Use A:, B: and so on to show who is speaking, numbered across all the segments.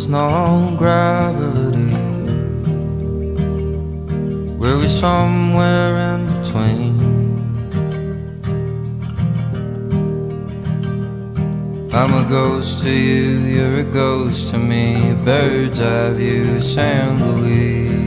A: there's no gravity. We're somewhere in between. I'm a ghost to you, you're a ghost to me. A bird's eye view, San Luis.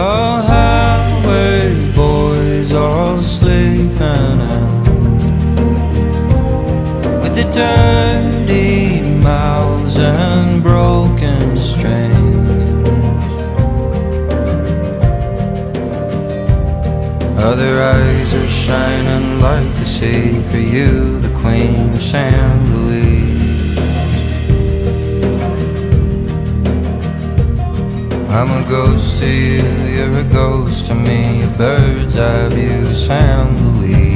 A: Oh, highway boys all sleeping out with their dirty mouths and broken strings. Other eyes are shining like the sea for you, the queen of San Luis. I'm a ghost to you, you're a ghost to me. A bird's eye view, San Luis.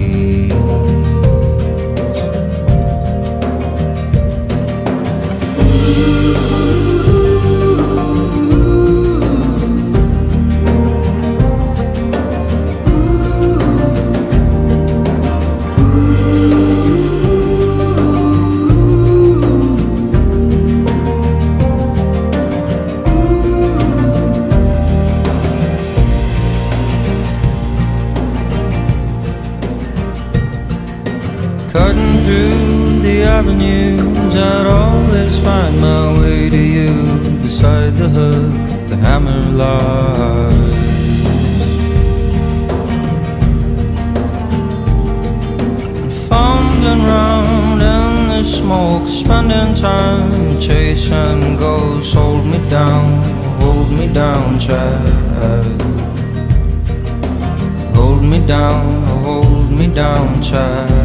A: Cutting through the avenues, I'd always find my way to you. Beside the hook, the hammer lies. And fumbling round in the smoke, spending time chasing ghosts. Hold me down, child. Hold me down, child.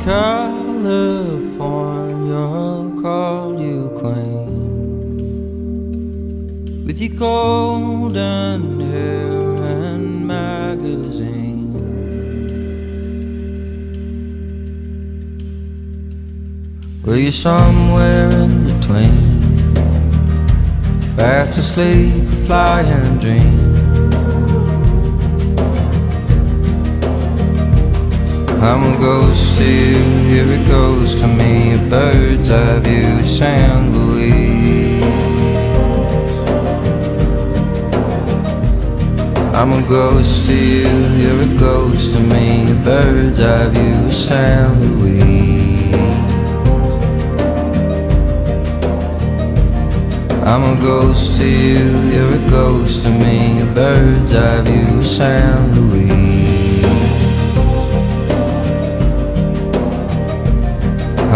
A: California, call you queen, with your golden hair and magazine. Well, you're somewhere in between, fast asleep, fly and dream. I'm a ghost to you, you're a ghost to me. A bird's eye view, San Luis. I'm a ghost to you, you're a ghost to me. A bird's eye view, San Luis. I'm a ghost to you, you're a ghost to me. A bird's eye view, San Luis.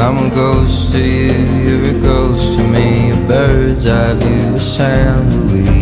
A: I'm a ghost to you, you're a ghost to me. A bird's eye view, San Luis.